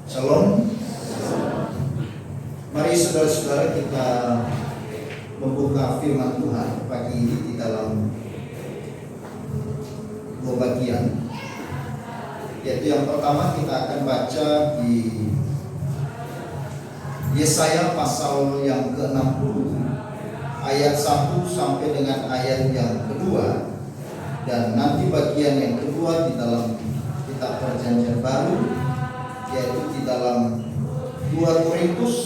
Shalom. Mari saudara-saudara kita membuka firman Tuhan pagi ini di dalam dua bagian. Yaitu yang pertama kita akan baca di Yesaya pasal yang ke-60 ayat 1 sampai dengan ayat yang kedua, dan nanti bagian yang kedua di dalam kitab Perjanjian Baru, yaitu di dalam 2 Korintus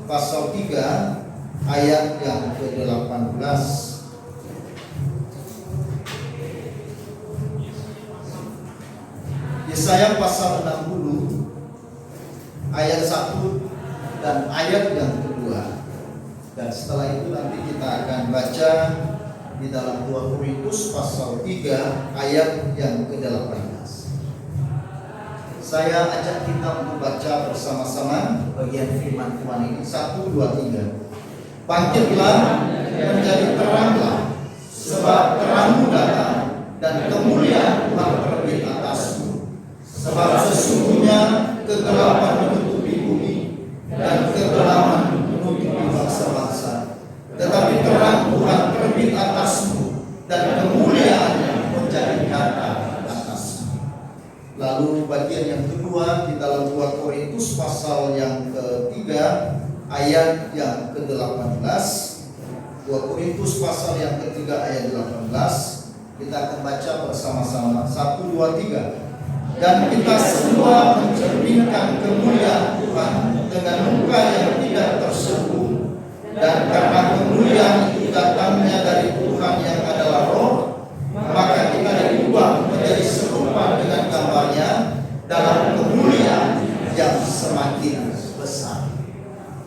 pasal 3 ayat yang ke-18. Yesaya pasal 60 ayat 1 dan ayat yang kedua. Dan setelah itu nanti kita akan baca di dalam 2 Korintus pasal 3 ayat yang ke-18. Saya ajak kita untuk baca bersama-sama bagian firman Tuhan ini. 1, 2, 3. Bangkitlah, menjadi teranglah, sebab terangmu datang, dan kemuliaan Tuhan terbit atasmu. Sebab sesungguhnya kegelapan menutupi bumi, dan kegelapan menutupi bangsa-bangsa. Tetapi terang Tuhan terbit atasmu, dan kemuliaannya menjadi nyata atasmu. Lalu bagian yang kedua di dalam 2 Korintus pasal yang ketiga ayat yang ke-18. 2 Korintus pasal yang ketiga ayat 18. Kita akan baca bersama-sama. 1, 2, 3. Dan kita semua mencerminkan kemuliaan Tuhan dengan muka yang tidak tersembung, dan karena kemuliaan itu datangnya dari Tuhan yang adalah Roh, maka kita diubah menjadi serupa dengan gambarnya dalam kemuliaan yang semakin besar.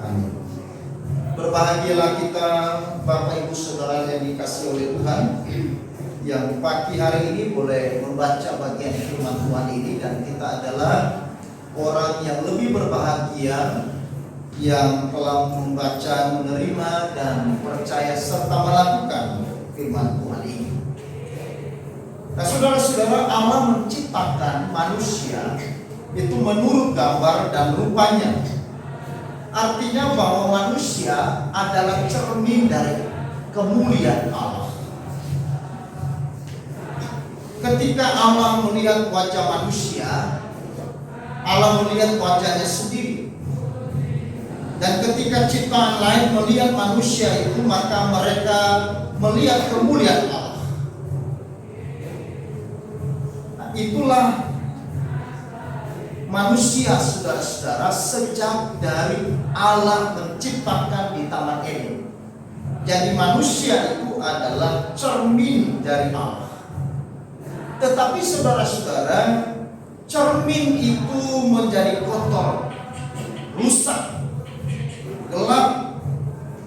Amin. Berbahagialah kita Bapak Ibu Saudara yang dikasihi oleh Tuhan, yang pagi hari ini boleh membaca bagian firman Tuhan ini, dan kita adalah orang yang lebih berbahagia yang telah membaca, menerima, dan percaya serta melakukan firman Tuhan ini. Nah, saudara-saudara, Allah menciptakan manusia itu menurut gambar dan rupanya. Artinya bahwa manusia adalah cermin dari kemuliaan Allah. Ketika Allah melihat wajah manusia, Allah melihat wajahnya sendiri. Dan ketika ciptaan lain melihat manusia itu, maka mereka melihat kemuliaan Allah. Nah, itulah manusia, saudara-saudara, sejak dari Allah menciptakan di Taman Eden. Jadi manusia itu adalah cermin dari Allah. Tetapi saudara-saudara, cermin itu menjadi kotor, rusak, gelap,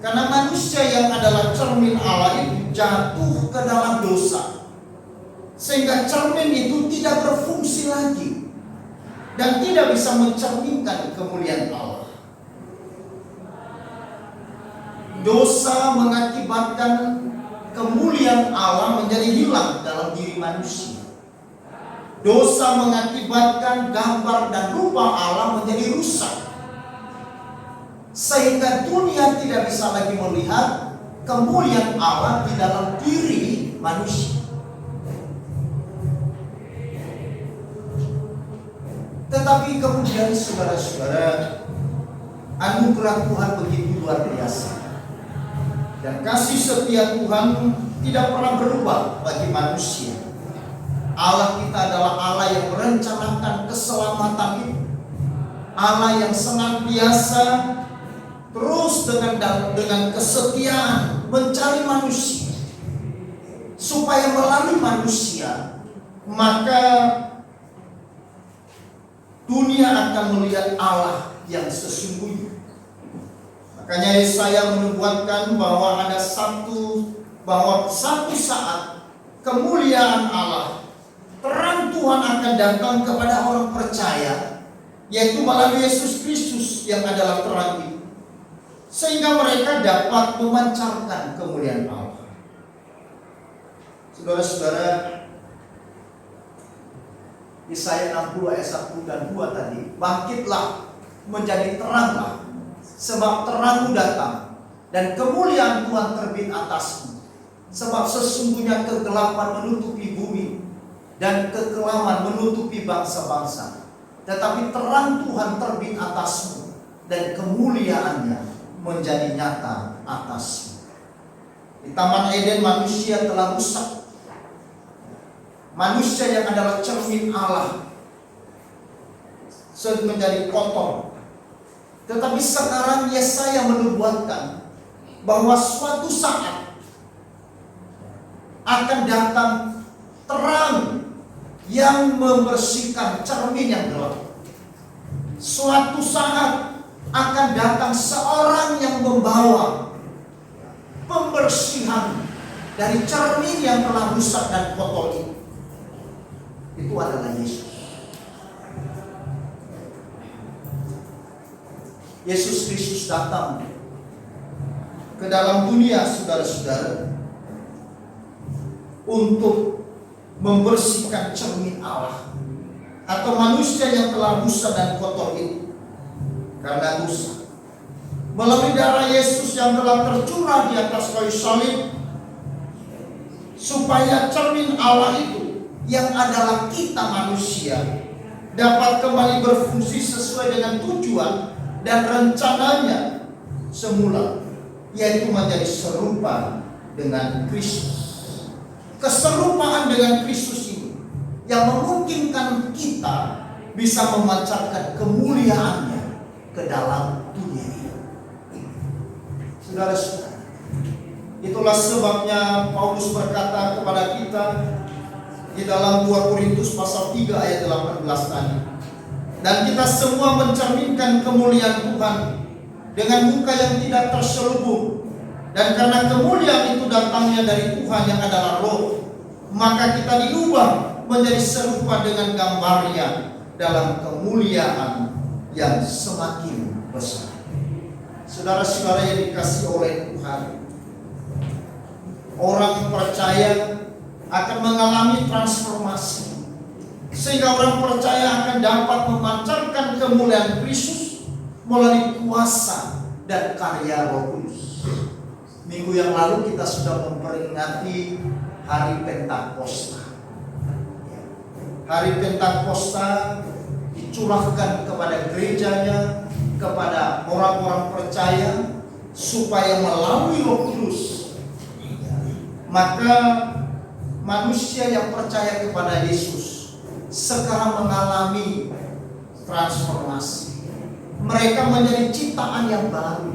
karena manusia yang adalah cermin Allah itu jatuh ke dalam dosa, sehingga cermin itu tidak berfungsi lagi dan tidak bisa mencerminkan kemuliaan Allah. Dosa mengakibatkan kemuliaan Allah menjadi hilang dalam diri manusia. Dosa mengakibatkan gambar dan rupa Allah menjadi rusak, sehingga dunia tidak bisa lagi melihat kemuliaan Allah di dalam diri manusia. Tetapi kemudian saudara-saudara, anugerah Tuhan begitu luar biasa, dan kasih setia Tuhan tidak pernah berubah bagi manusia. Allah kita adalah Allah yang merencanakan keselamatan itu, Allah yang senantiasa terus dengan kesetiaan mencari manusia, supaya melalui manusia maka dunia akan melihat Allah yang sesungguhnya. Makanya Yesaya menubuatkan bahwa satu saat kemuliaan Allah, terang Tuhan akan datang kepada orang percaya, yaitu melalui Yesus Kristus yang adalah terang itu, sehingga mereka dapat memancarkan kemuliaan Allah. Saudara-saudara, Yesaya 60 ayat 1 dan 2 tadi, bangkitlah menjadi teranglah, sebab terangmu datang dan kemuliaan Tuhan terbit atasmu. Sebab sesungguhnya kegelapan menutupi bumi dan kekelaman menutupi bangsa-bangsa, tetapi terang Tuhan terbit atasmu dan kemuliaannya menjadi nyata atasmu. Di Taman Eden manusia telah rusak. Manusia yang adalah cermin Allah sudah menjadi kotor. Tetapi sekarang Yesaya menubuatkan bahwa suatu saat akan datang terang yang membersihkan cermin yang gelap. Suatu saat akan datang seorang yang membawa pembersihan dari cermin yang telah rusak dan kotor itu. Itu adalah Yesus. Yesus Kristus datang ke dalam dunia, saudara-saudara, untuk membersihkan cermin Allah atau manusia yang telah rusak dan kotor itu karena dosa. Melalui darah Yesus yang telah tercurah di atas kayu salib, supaya cermin Allah itu yang adalah kita manusia dapat kembali berfungsi sesuai dengan tujuan dan rencananya semula, yaitu menjadi serupa dengan Kristus. Keserupaan dengan Kristus ini yang memungkinkan kita bisa memancarkan kemuliaannya ke dalam dunia ini. Saudara-saudara, itulah sebabnya Paulus berkata kepada kita di dalam 2 Korintus pasal 3 ayat 18 tadi, dan kita semua mencerminkan kemuliaan Tuhan dengan muka yang tidak terselubung, dan karena kemuliaan itu datangnya dari Tuhan yang adalah Roh, maka kita diubah menjadi serupa dengan gambarnya dalam kemuliaan yang semakin besar. Saudara-saudara yang dikasihi oleh Tuhan, orang percaya akan mengalami transformasi, sehingga orang percaya akan dapat memancarkan kemuliaan Kristus melalui kuasa dan karya Roh Kudus. Minggu yang lalu kita sudah memperingati Hari Pentakosta. Hari Pentakosta dicurahkan kepada gerejanya, kepada orang-orang percaya, supaya melalui Roh Kudus maka manusia yang percaya kepada Yesus sekarang mengalami transformasi. Mereka menjadi ciptaan yang baru.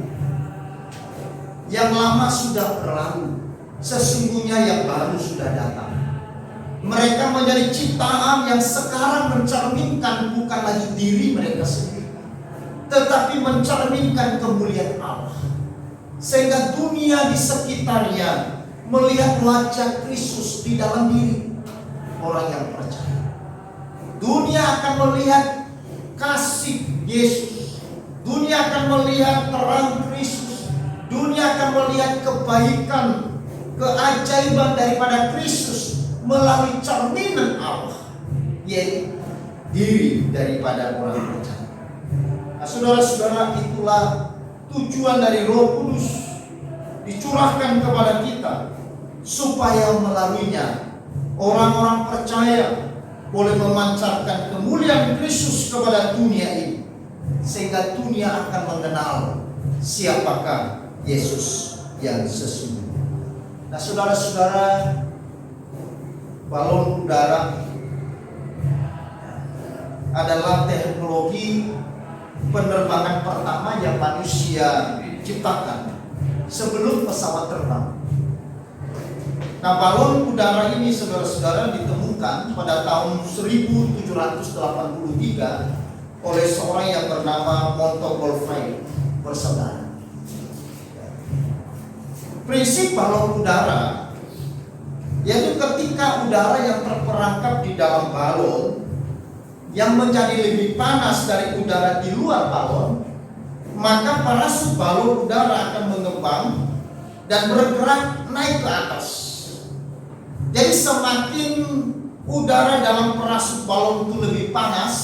Yang lama sudah berlalu, sesungguhnya yang baru sudah datang. Mereka menjadi ciptaan yang sekarang mencerminkan bukan lagi diri mereka sendiri, tetapi mencerminkan kemuliaan Allah, sehingga dunia di sekitarnya melihat wajah Kristus di dalam diri orang yang percaya. Dunia akan melihat kasih Yesus. Dunia akan melihat terang Kristus. Dunia akan melihat kebaikan, keajaiban daripada Kristus melalui cerminan Allah, yaitu diri daripada orang percaya. Nah, saudara-saudara, itulah tujuan dari Roh Kudus dicurahkan kepada kita, supaya melaluinya orang-orang percaya boleh memancarkan kemuliaan Kristus kepada dunia ini, sehingga dunia akan mengenal siapakah Yesus yang sesungguhnya. Nah, saudara-saudara, balon udara adalah teknologi penerbangan pertama yang manusia ciptakan sebelum pesawat terbang. Nah, balon udara ini, saudara-saudara, ditemukan pada tahun 1783 oleh seorang yang bernama Montgolfier bersaudara. Prinsip balon udara yaitu ketika udara yang terperangkap di dalam balon yang menjadi lebih panas dari udara di luar balon, maka parasut balon udara akan mengembang dan bergerak naik ke atas. Jadi semakin udara dalam perasut balon itu lebih panas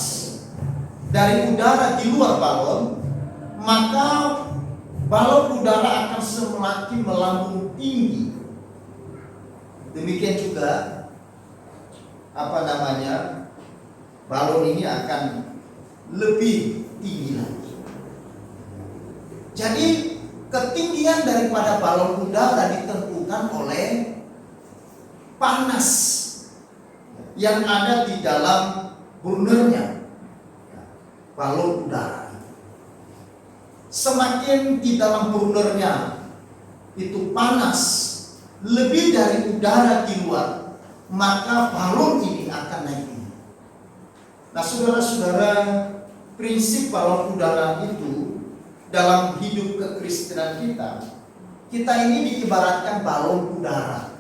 dari udara di luar balon, maka balon udara akan semakin melambung tinggi. Demikian juga balon ini akan lebih tinggi lagi. Jadi ketinggian daripada balon udara ditentukan oleh panas yang ada di dalam burnernya balon udara. Semakin di dalam burnernya itu panas lebih dari udara di luar, maka balon ini akan naik tinggi. Nah, saudara-saudara, prinsip balon udara itu dalam hidup kekristenan kita ini diibaratkan balon udara.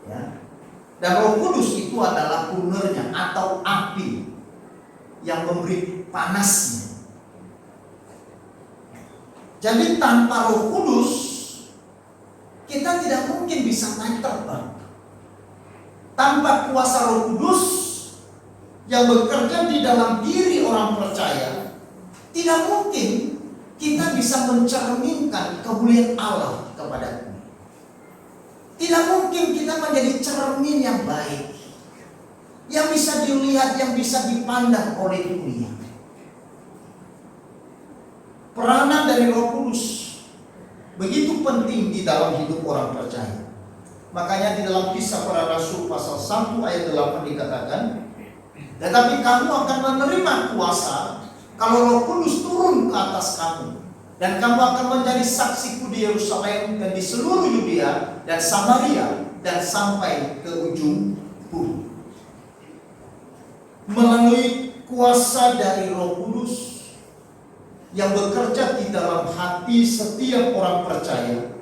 Ya. Dan Roh Kudus itu adalah burnernya atau api yang memberi panasnya. Jadi tanpa Roh Kudus kita tidak mungkin bisa naik terbang. Tanpa kuasa Roh Kudus yang bekerja di dalam diri orang percaya, tidak mungkin kita bisa mencerminkan kemuliaan Allah kepada dunia. Tidak mungkin kita menjadi cermin yang baik, yang bisa dilihat, yang bisa dipandang oleh dunia. Peranan dari Roh Kudus begitu penting di dalam hidup orang percaya. Makanya di dalam Kisah Para Rasul pasal 1 ayat 8 dikatakan, tetapi kamu akan menerima kuasa kalau Roh Kudus turun ke atas kamu, dan kamu akan menjadi saksiku di Yerusalem dan di seluruh Yudea dan Samaria dan sampai ke ujung bumi. Melalui kuasa dari Roh Kudus yang bekerja di dalam hati setiap orang percaya,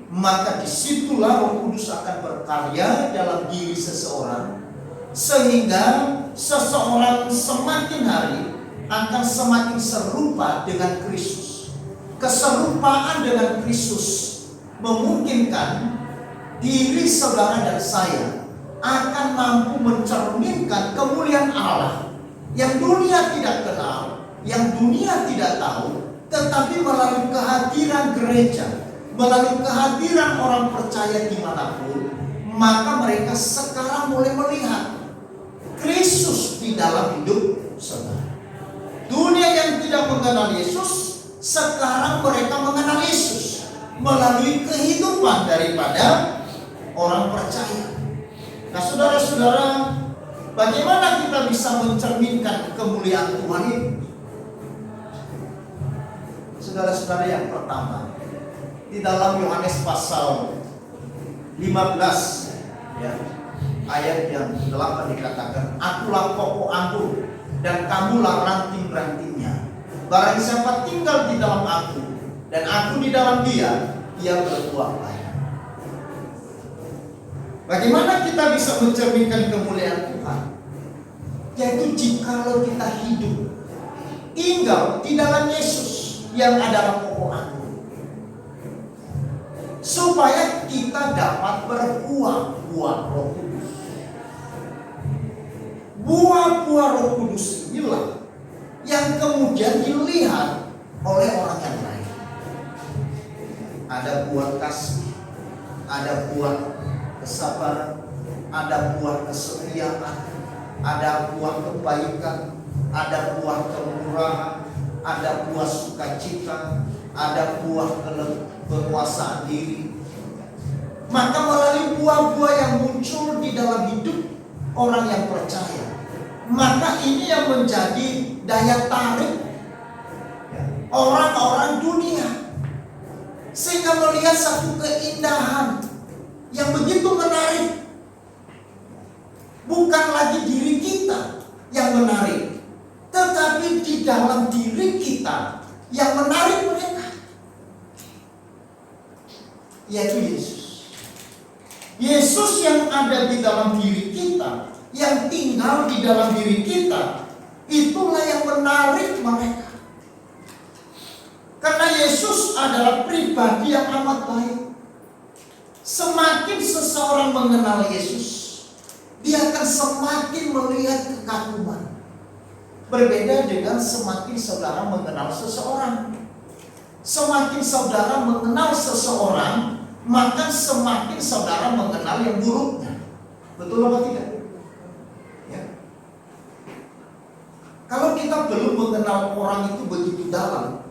maka disitulah Roh Kudus akan berkarya dalam diri seseorang, sehingga seseorang semakin hari akan semakin serupa dengan Kristus. Keserupaan dengan Kristus memungkinkan diri saudara dan saya akan mampu mencerminkan kemuliaan Allah yang dunia tidak kenal, yang dunia tidak tahu, tetapi melalui kehadiran gereja, melalui kehadiran orang percaya dimanapun, maka mereka sekarang mulai melihat Kristus di dalam hidup saudara. Dunia yang tidak mengenal Yesus, sekarang mereka mengenal Yesus melalui kehidupan daripada orang percaya. Nah, saudara-saudara, bagaimana kita bisa mencerminkan kemuliaan Tuhan ini? Saudara-saudara, yang pertama, di dalam Yohanes pasal 15 ya, ayat yang 8 dikatakan, akulah pokok anggur dan kamulah ranting-rantingnya. Barang siapa tinggal di dalam aku dan aku di dalam dia, ia berbuah banyak. Bagaimana kita bisa mencerminkan kemuliaan Tuhan? Yaitu jikalau kita hidup tinggal di dalam Yesus yang adalah pokok anggur, supaya kita dapat berbuah buah Roh Kudus. Buah-buah Roh Kudus inilah yang kemudian dilihat oleh orang yang lain. Ada buah kasih, ada buah kesabaran, ada buah kesetiaan, ada buah kebaikan, ada buah kemurahan, ada buah sukacita, ada buah kekuasaan diri. Maka melalui buah-buah yang muncul di dalam hidup orang yang percaya, maka ini yang menjadi daya tarik orang-orang dunia, sehingga melihat satu keindahan yang begitu menarik. Bukan lagi diri kita yang menarik, tetapi di dalam diri kita yang menarik mereka, yaitu Yesus. Yesus yang ada di dalam diri kita, yang tinggal di dalam diri kita, itulah yang menarik mereka. Karena Yesus adalah pribadi yang amat baik. Semakin seseorang mengenal Yesus, dia akan semakin melihat kekaguman. Berbeda dengan semakin saudara mengenal seseorang. Semakin saudara mengenal seseorang, maka semakin saudara mengenal yang buruknya. Betul apa tidak? Ya. Kalau kita belum mengenal orang itu begitu dalam,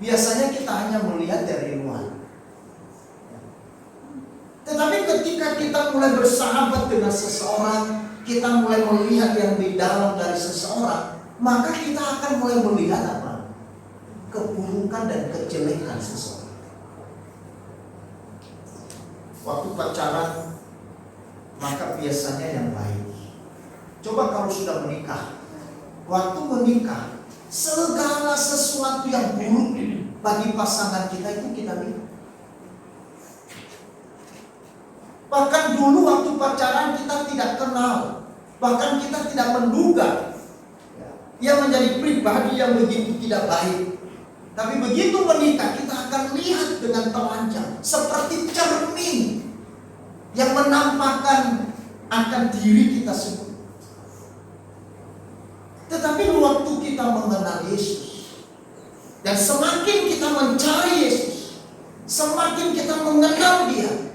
biasanya kita hanya melihat dari luar. Tetapi ketika kita mulai bersahabat dengan seseorang, kita mulai melihat yang di dalam dari seseorang, maka kita akan mulai melihat apa? Keburukan dan kejelekan seseorang. Waktu pacaran, maka biasanya yang baik. Coba kalau sudah menikah, waktu menikah, segala sesuatu yang buruk bagi pasangan kita itu kita lihat. Bahkan dulu waktu pacaran kita tidak kenal, bahkan kita tidak menduga yang menjadi pribadi yang begitu tidak baik. Tapi begitu menikah, kita akan lihat dengan telanjang, seperti cermin yang menampakkan akan diri kita sendiri. Tetapi waktu kita mengenal Yesus, dan semakin kita mencari Yesus, semakin kita mengenal Dia,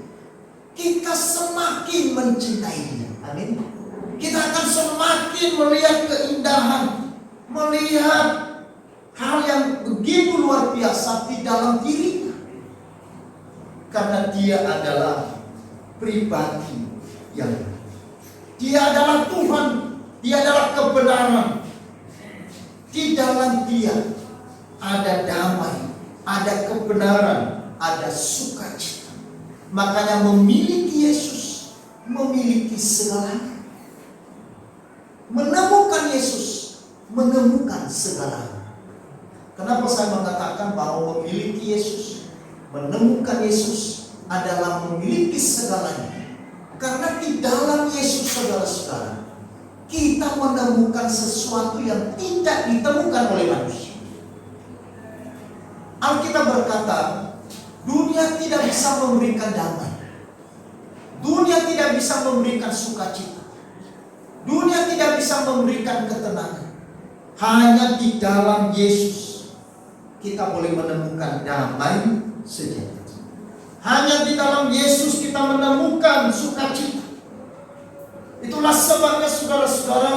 kita semakin mencintai Dia. Amin. Kita akan semakin melihat keindahan, melihat hal yang begitu luar biasa di dalam dirinya. Karena Dia adalah pribadi yang baik. Dia adalah Tuhan, Dia adalah kebenaran. Di dalam Dia ada damai, ada kebenaran, ada sukacita. Makanya memiliki Yesus, memiliki segalanya. Menemukan Yesus, menemukan segalanya. Kenapa saya mengatakan bahwa memiliki Yesus, menemukan Yesus adalah memiliki segalanya? Karena di dalam Yesus, saudara-saudara, kita menemukan sesuatu yang tidak ditemukan oleh manusia. Alkitab berkata, dunia tidak bisa memberikan damai. Dunia tidak bisa memberikan sukacita. Dunia tidak bisa memberikan ketenangan. Hanya di dalam Yesus kita boleh menemukan damai sejati. Hanya di dalam Yesus kita menemukan sukacita. Itulah sebabnya saudara-saudara,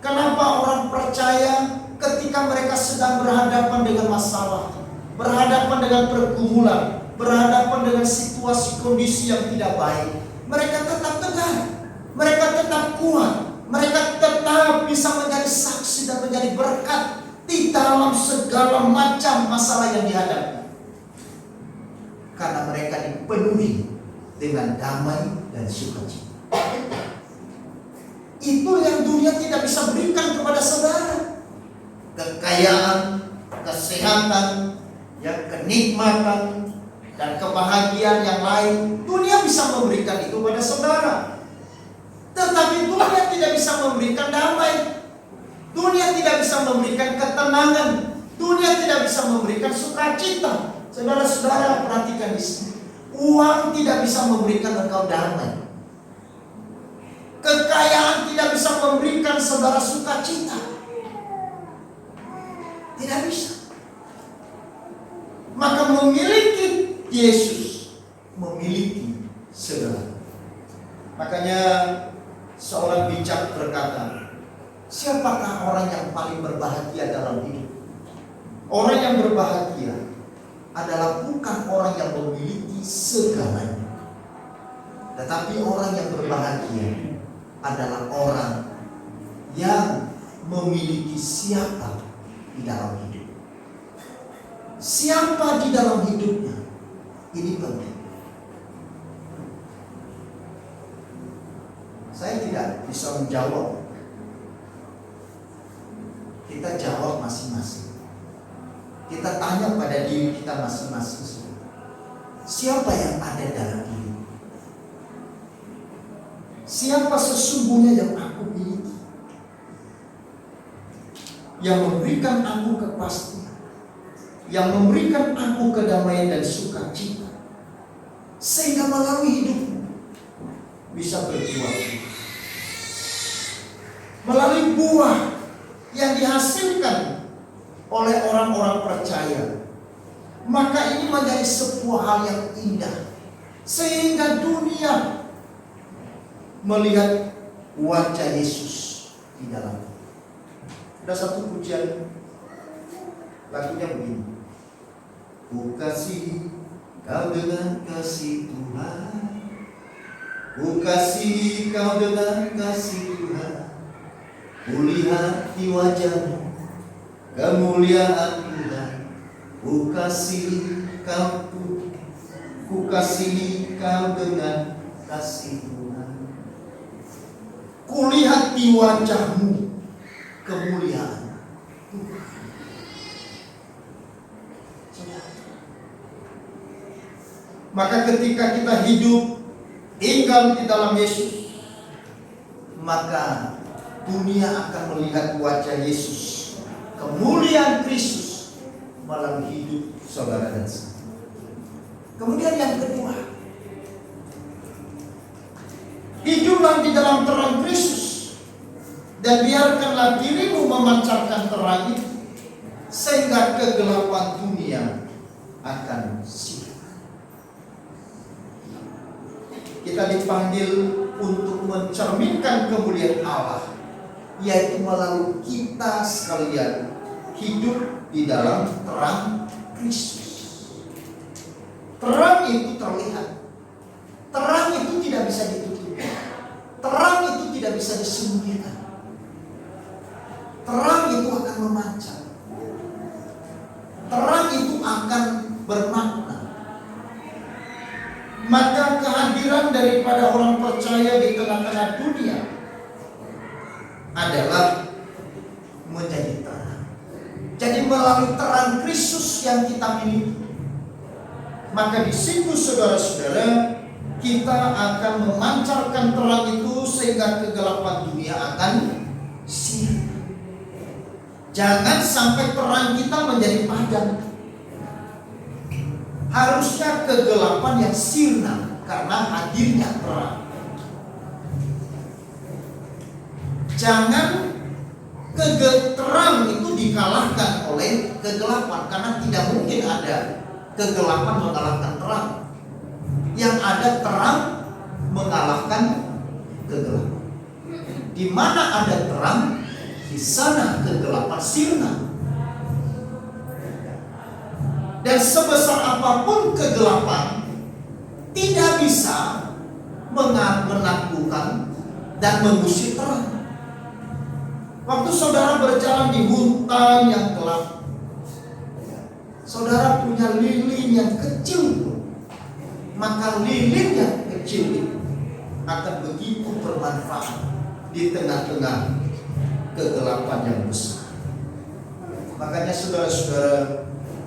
kenapa orang percaya ketika mereka sedang berhadapan dengan masalah, berhadapan dengan pergumulan, berhadapan dengan situasi kondisi yang tidak baik, mereka tetap tegar, mereka tetap kuat, mereka tetap bisa menjadi saksi dan menjadi berkat di dalam segala macam masalah yang dihadapi. Karena mereka dipenuhi dengan damai dan sukacita. Itu yang dunia tidak bisa berikan kepada saudara. Kekayaan, kesehatan, kenikmatan, dan kebahagiaan yang lain, dunia bisa memberikan itu pada saudara. Tetapi dunia tidak bisa memberikan damai. Dunia tidak bisa memberikan ketenangan. Dunia tidak bisa memberikan sukacita. Saudara-saudara, perhatikan di sini. Uang tidak bisa memberikan engkau damai. Kekayaan tidak bisa memberikan saudara sukacita. Tidak bisa. Maka memiliki Yesus, memiliki segala. Makanya seorang bijak berkata, siapakah orang yang paling berbahagia dalam hidup? Orang yang berbahagia adalah bukan orang yang memiliki segalanya, tetapi orang yang berbahagia adalah orang yang memiliki siapa di dalam hidup. Siapa di dalam hidupnya, ini penting. Saya tidak bisa menjawab. Kita jawab masing-masing. Kita tanya pada diri kita masing-masing. Siapa yang ada dalam diri? Siapa sesungguhnya yang aku miliki? Yang memberikan aku kepastian, yang memberikan aku kedamaian dan sukacita, sehingga melalui hidupmu bisa berbuat. melalui buah yang dihasilkan oleh orang-orang percaya. Maka ini menjadi sebuah hal yang indah, sehingga dunia melihat wajah Yesus di dalam. Ada satu pujian, lagunya begini: Ku kasih kau dengan kasih Tuhan, ku kasih kau dengan kasih Tuhan, ku lihat di wajahmu kemuliaan Tuhan, ku kasih kau, ku kasih kau dengan kasih Tuhan, ku lihat di wajahmu kemuliaan Tuhan. Maka ketika kita hidup tinggal di dalam Yesus, maka dunia akan melihat wajah Yesus, kemuliaan Kristus melalui hidup saudara dan saya. Kemudian yang kedua, hiduplah di dalam terang Kristus dan biarkanlah dirimu memancarkan terang itu, sehingga kegelapan dunia akan sirna. Kita dipanggil untuk mencerminkan kemuliaan Allah, yaitu melalui kita sekalian hidup di dalam terang Kristus. Terang itu terlihat, terang itu tidak bisa ditutupi, terang itu tidak bisa disembunyikan. Terang itu akan memancar, terang itu akan bermakna. Maka kehadiran daripada orang percaya di tengah-tengah dunia adalah menjadi terang. Jadi melalui terang Kristus yang kita miliki, maka di situ saudara-saudara, kita akan memancarkan terang itu sehingga kegelapan dunia akan sirna. Jangan sampai terang kita menjadi padam. Harusnya kegelapan yang sirna karena hadirnya terang. Jangan terang itu dikalahkan oleh kegelapan, karena tidak mungkin ada kegelapan mengalahkan terang. Yang ada terang mengalahkan kegelapan. Di mana ada terang, di sana kegelapan sirna. Dan sebesar apapun kegelapan, tidak bisa menaklukkan dan mengusir terang. Waktu saudara berjalan di hutan yang gelap, saudara punya lilin yang kecil, maka lilin yang kecil itu akan begitu bermanfaat di tengah-tengah kegelapan yang besar. Makanya saudara-saudara,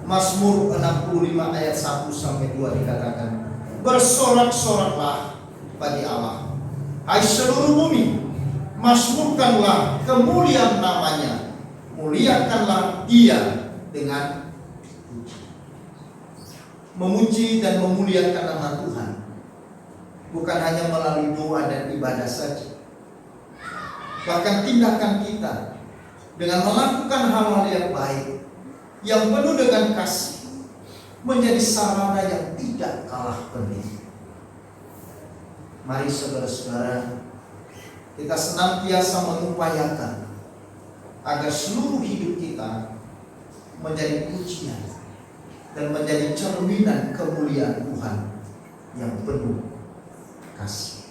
Mazmur 65 ayat 1 sampai 2 dikatakan, bersorak-soraklah bagi Allah, hai seluruh bumi, mazmurkanlah kemuliaan namanya, muliakanlah Dia dengan puji. Memuji dan memuliakan nama Tuhan bukan hanya melalui doa dan ibadah saja, bahkan tindakan kita dengan melakukan hal-hal yang baik, yang penuh dengan kasih, menjadi sarana yang tidak kalah penting. Mari saudara-saudara, kita senantiasa mengupayakan agar seluruh hidup kita menjadi pujian dan menjadi cerminan kemuliaan Tuhan yang penuh kasih.